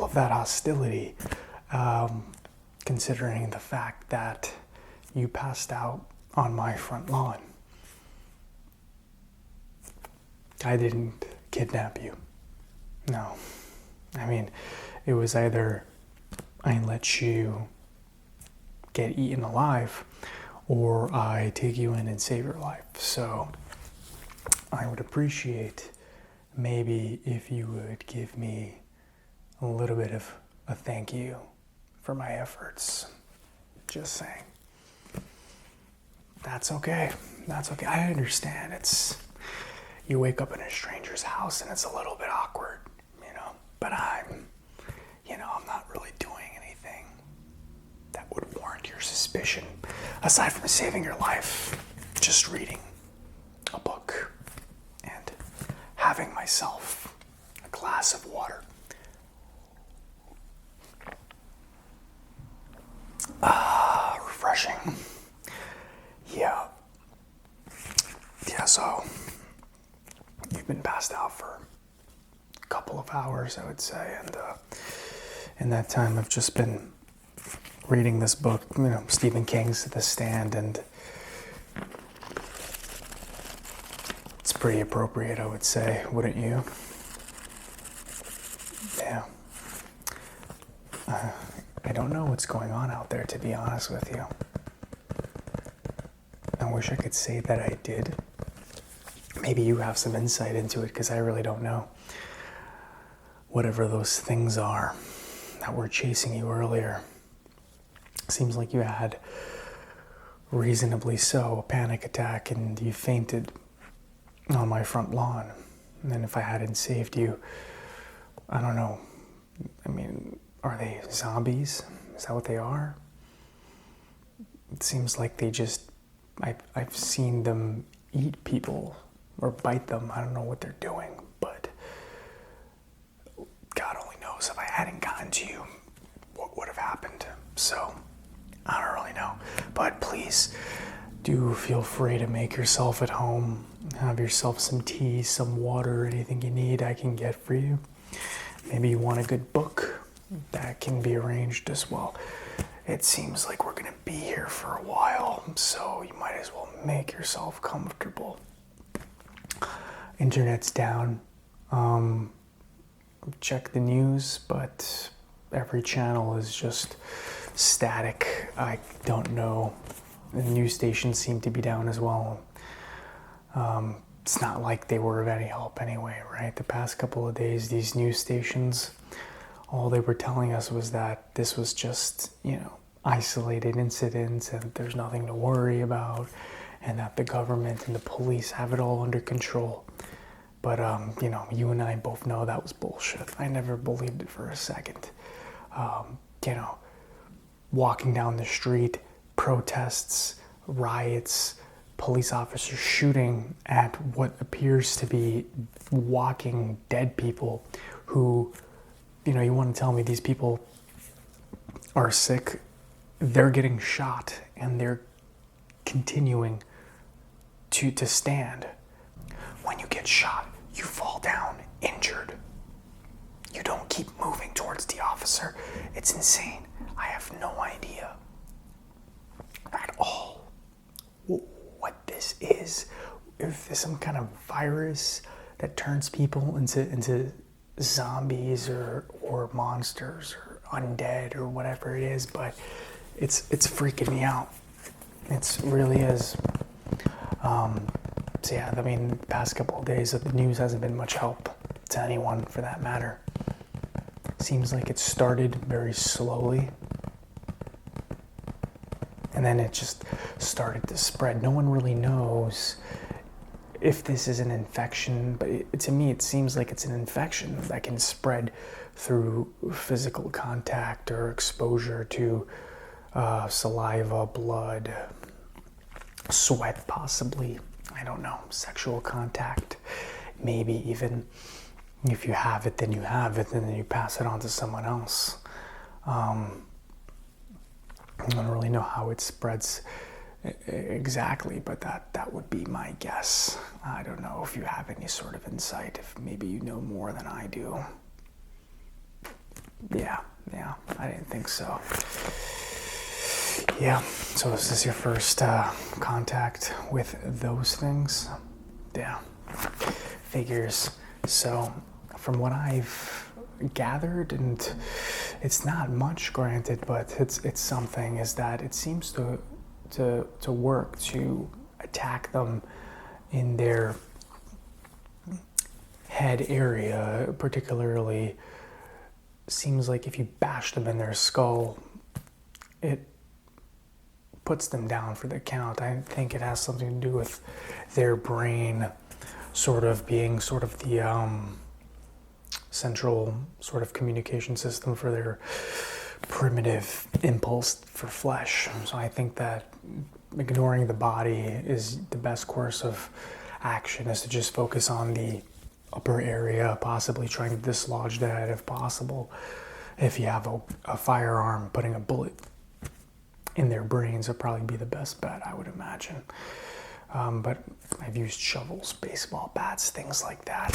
of that hostility, considering the fact that you passed out on my front lawn. I didn't kidnap you. No. I mean, it was either I let you get eaten alive, or I take you in and save your life. So I would appreciate maybe if you would give me a little bit of a thank you for my efforts. Just saying. That's okay. That's okay. I understand. You wake up in a stranger's house and it's a little bit awkward, but I'm not really doing anything that would warrant your suspicion. Aside from saving your life, just reading a book and having myself a glass of water. Refreshing. Yeah, so you've been passed out for a couple of hours, I would say, and in that time I've just been reading this book, Stephen King's The Stand, and it's pretty appropriate, I would say, wouldn't you? Yeah. I don't know what's going on out there, to be honest with you. I wish I could say that I did. Maybe you have some insight into it, because I really don't know. Whatever those things are that were chasing you earlier. Seems like you had, reasonably so, a panic attack and you fainted on my front lawn. And then if I hadn't saved you, I don't know. I mean, are they zombies? Is that what they are? It seems like they just... I've seen them eat people or bite them. I don't know what they're doing, but God only knows if I hadn't gotten to you, what would have happened. So, I don't really know. But please, do feel free to make yourself at home. Have yourself some tea, some water, anything you need I can get for you. Maybe you want a good book. That can be arranged as well. It seems like we're going to be here for a while, so you might as well make yourself comfortable. Internet's down. Check the news, but every channel is just static. I don't know. The news stations seem to be down as well. It's not like they were of any help anyway, right? The past couple of days, these news stations, all they were telling us was that this was just, isolated incidents and there's nothing to worry about, and that the government and the police have it all under control. But, you and I both know that was bullshit. I never believed it for a second. Walking down the street, protests, riots, police officers shooting at what appears to be walking dead people who, you want to tell me these people are sick? They're getting shot and they're continuing to stand. When you get shot, you fall down injured. You don't keep moving towards the officer. It's insane. I have no idea at all what this is. If there's some kind of virus that turns people into zombies or monsters or undead or whatever it is, but it's freaking me out. It really is. So yeah, the past couple of days the news hasn't been much help to anyone for that matter. Seems like it started very slowly, and then it just started to spread. No one really knows if this is an infection, but to me it seems like it's an infection that can spread through physical contact or exposure to saliva, blood, sweat possibly, I don't know, sexual contact, maybe even. If you have it, then you have it, and then you pass it on to someone else. I don't really know how it spreads exactly, but that would be my guess. I don't know if you have any sort of insight, if maybe you know more than I do. Yeah, I didn't think so. Yeah, so is this your first contact with those things? Yeah, figures. So, from what I've gathered, and it's not much, granted, but it's something, is that it seems to work to attack them in their head area, particularly. Seems like if you bash them in their skull, it puts them down for the count. I think it has something to do with their brain sort of being sort of the central sort of communication system for their primitive impulse for flesh. So I think that ignoring the body is the best course of action, is to just focus on the upper area, possibly trying to dislodge that if possible. If you have a firearm, putting a bullet in their brains would probably be the best bet, I would imagine. But I've used shovels, baseball bats, things like that.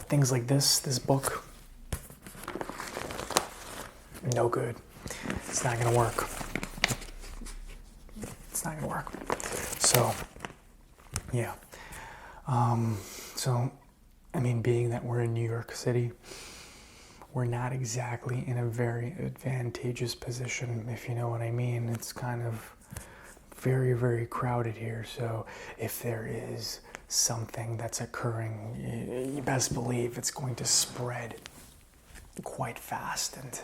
Things like this book, no good. It's not gonna work. So, yeah. Being that we're in New York City, we're not exactly in a very advantageous position, if you know what I mean. It's kind of very, very crowded here. So if there is something that's occurring, you best believe it's going to spread quite fast, and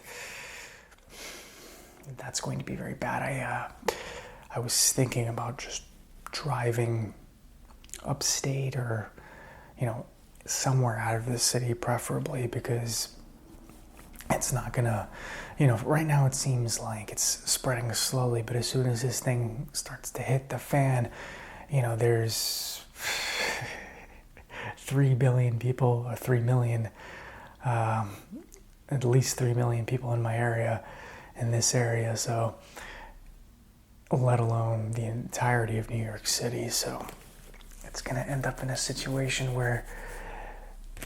that's going to be very bad. I was thinking about just driving upstate, or somewhere out of the city, preferably, because it's not gonna, right now it seems like it's spreading slowly, but as soon as this thing starts to hit the fan, there's 3 billion people, or 3 million, at least 3 million people in my area, in this area, so let alone the entirety of New York City. So it's gonna end up in a situation where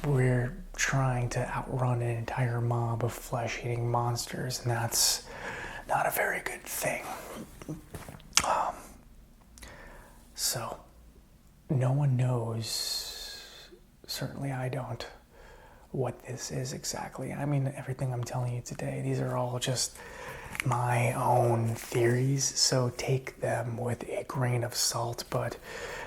we're trying to outrun an entire mob of flesh-eating monsters, and that's not a very good thing. So no one knows, certainly I don't, what this is exactly. Everything I'm telling you today, these are all just my own theories, so take them with a grain of salt, but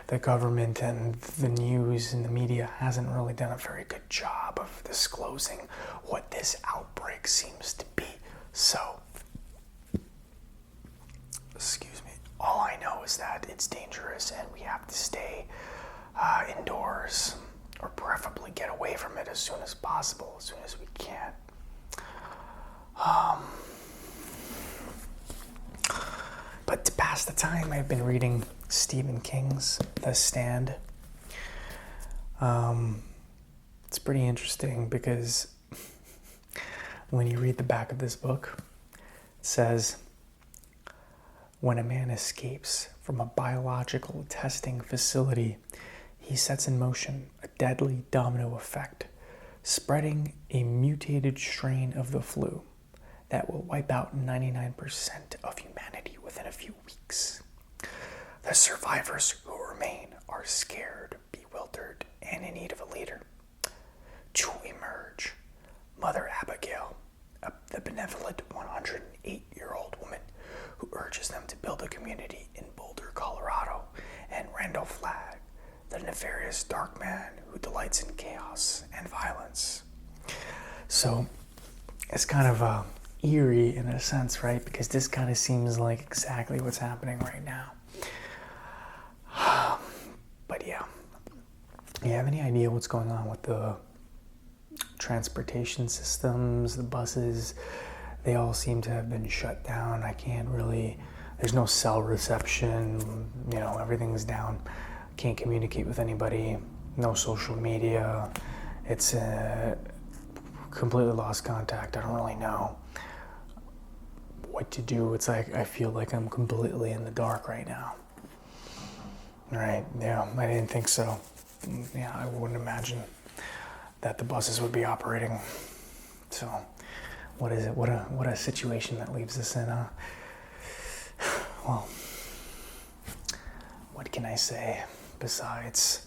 the government and the news and the media hasn't really done a very good job of disclosing what this outbreak seems to be. So, excuse me, all I know is that it's dangerous and we have to stay indoors, or preferably get away from it as soon as possible, as soon as we can. But to pass the time, I've been reading Stephen King's The Stand. It's pretty interesting because when you read the back of this book, it says, when a man escapes from a biological testing facility, he sets in motion a deadly domino effect, spreading a mutated strain of the flu that will wipe out 99% of humanity within a few weeks. The survivors who remain are scared, bewildered, and in need of a leader. To emerge, Mother Abigail, the benevolent 108-year-old woman who urges them to build a community in Boulder, Colorado, and Randall Flagg, the nefarious dark man who delights in chaos and violence. So it's kind of eerie in a sense, right? Because this kind of seems like exactly what's happening right now. But yeah, you have any idea what's going on with the transportation systems, the buses? They all seem to have been shut down. There's no cell reception, everything's down. Can't communicate with anybody, no social media. It's completely lost contact. I don't really know what to do. It's like I feel like I'm completely in the dark right now. Right, yeah, I didn't think so. Yeah, I wouldn't imagine that the buses would be operating. So what is it? What a situation that leaves us in. Well, what can I say besides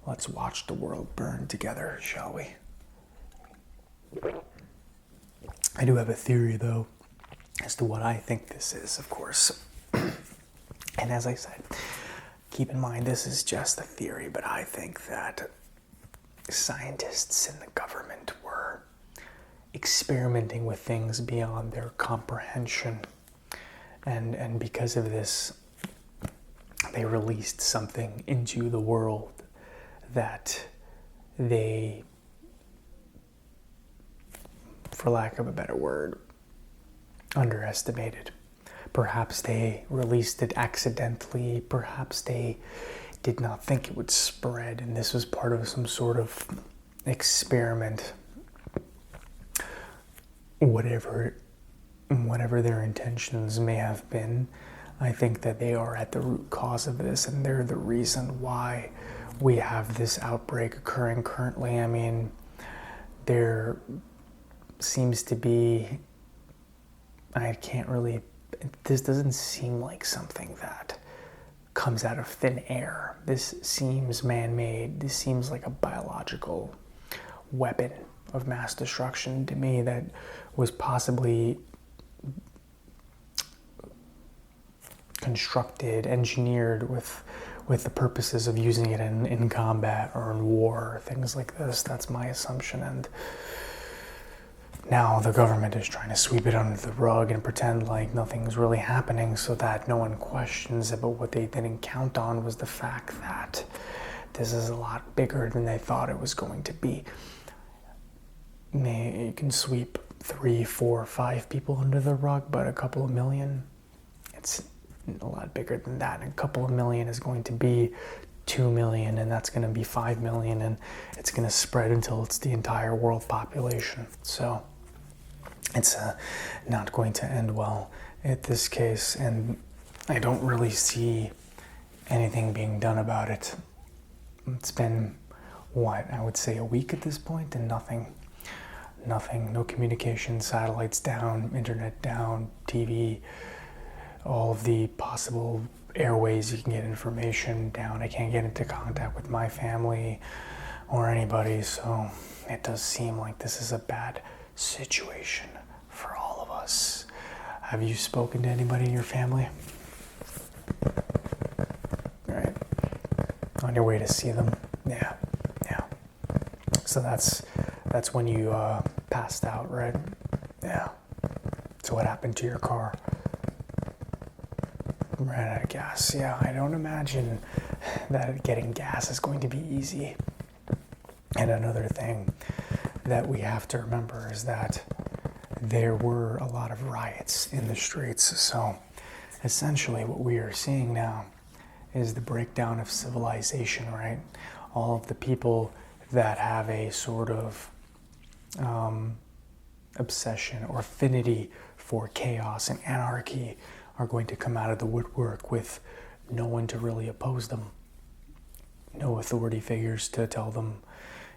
let's watch the world burn together, shall we? I do have a theory, though, as to what I think this is, of course. And as I said, keep in mind this is just a theory, but I think that scientists in the government were experimenting with things beyond their comprehension. And because of this, they released something into the world that they, for lack of a better word, underestimated. Perhaps they released it accidentally. Perhaps they did not think it would spread, and this was part of some sort of experiment. Whatever their intentions may have been, I think that they are at the root cause of this, and they're the reason why we have this outbreak occurring currently. I mean, there seems to be, this doesn't seem like something that comes out of thin air. This seems man-made. This seems like a biological weapon of mass destruction to me that was possibly constructed, engineered with the purposes of using it in combat or in war, things like this. That's my assumption. And now the government is trying to sweep it under the rug and pretend like nothing's really happening so that no one questions it. But what they didn't count on was the fact that this is a lot bigger than they thought it was going to be. You can sweep 3, 4, 5 people under the rug, but a couple of million, it's a lot bigger than that. And a couple of million is going to be 2 million, and that's going to be 5 million, and it's going to spread until it's the entire world population. So it's not going to end well in this case, and I don't really see anything being done about it. It's been, I would say a week at this point, and nothing, no communication, satellites down, internet down, TV, all of the possible airways you can get information down. I can't get into contact with my family or anybody, so it does seem like this is a bad situation for all of us. Have you spoken to anybody in your family? Right. On your way to see them? Yeah. So that's when you passed out, right? Yeah. So what happened to your car? Ran out of gas. Yeah, I don't imagine that getting gas is going to be easy. And another thing that we have to remember is that there were a lot of riots in the streets. So essentially what we are seeing now is the breakdown of civilization, right? All of the people that have a sort of obsession or affinity for chaos and anarchy are going to come out of the woodwork with no one to really oppose them. No authority figures to tell them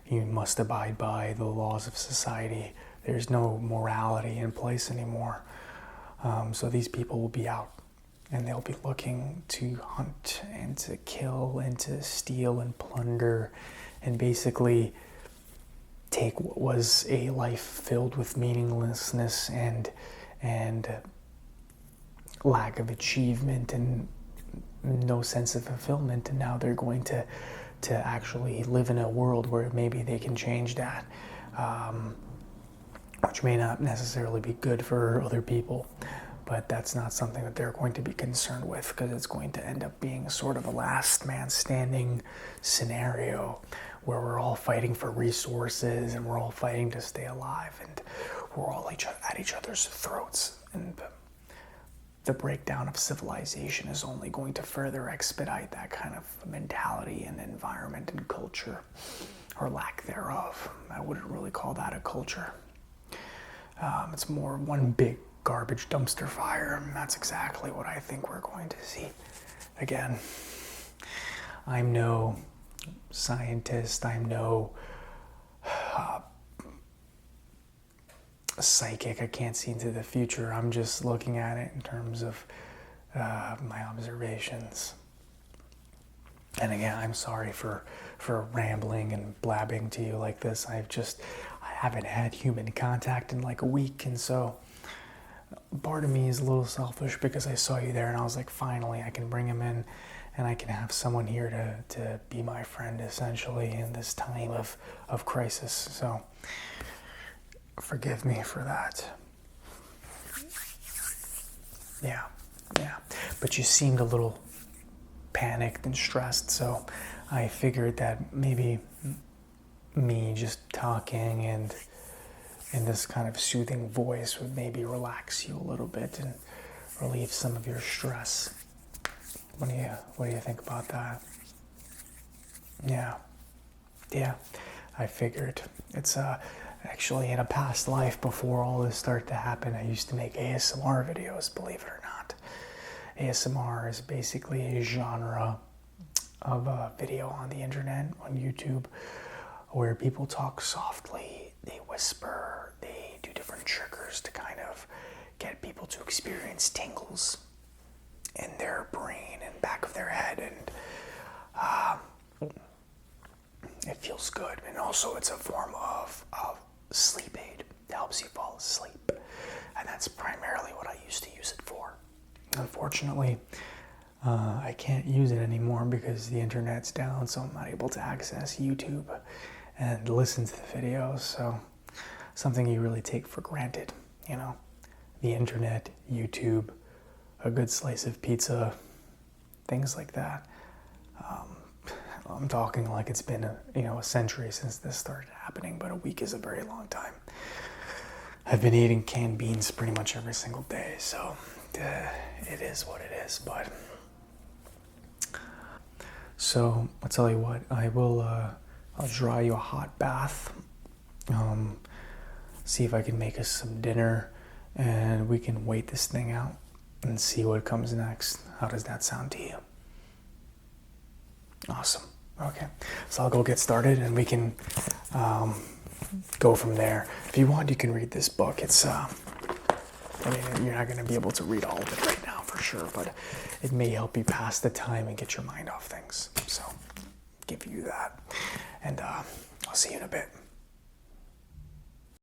you must abide by the laws of society. There's no morality in place anymore. So these people will be out, and they'll be looking to hunt and to kill and to steal and plunder and basically take what was a life filled with meaninglessness and lack of achievement and no sense of fulfillment, and now they're going to actually live in a world where maybe they can change that, which may not necessarily be good for other people, but that's not something that they're going to be concerned with, because it's going to end up being sort of a last man standing scenario where we're all fighting for resources and we're all fighting to stay alive and we're all at each other's throats. And the breakdown of civilization is only going to further expedite that kind of mentality and environment and culture, or lack thereof. I wouldn't really call that a culture. It's more one big garbage dumpster fire, and that's exactly what I think we're going to see. Again, I'm no scientist, I'm no psychic. I can't see into the future. I'm just looking at it in terms of my observations. And again, I'm sorry for rambling and blabbing to you like this. I haven't had human contact in like a week, and so part of me is a little selfish because I saw you there and I was like, finally, I can bring him in and I can have someone here to be my friend essentially in this time of crisis. So forgive me for that. Yeah. But you seemed a little panicked and stressed, so I figured that maybe me just talking and in this kind of soothing voice would maybe relax you a little bit and relieve some of your stress. What do you think about that? Yeah, I figured. It's actually in a past life before all this started to happen, I used to make ASMR videos, believe it or not. ASMR is basically a genre of video on the internet, on YouTube, where people talk softly, they whisper, they do different triggers to kind of get people to experience tingles in their brain and back of their head, and it feels good. And also it's a form of sleep aid. It helps you fall asleep, and that's primarily what I used to use it for. Unfortunately, I can't use it anymore because the internet's down, so I'm not able to access YouTube and listen to the videos. So something you really take for granted, you know, the internet, YouTube, a good slice of pizza, things like that. I'm talking like it's been a century since this started happening, but a week is a very long time. I've been eating canned beans pretty much every single day, so it is what it is. But so I'll tell you what, I'll draw you a hot bath, see if I can make us some dinner, and we can wait this thing out and see what comes next. How does that sound to you? Awesome. Okay, so I'll go get started and we can go from there. If you want, you can read this book. It's you're not going to be able to read all of it right now for sure, but it may help you pass the time and get your mind off things. So give you that, and I'll see you in a bit.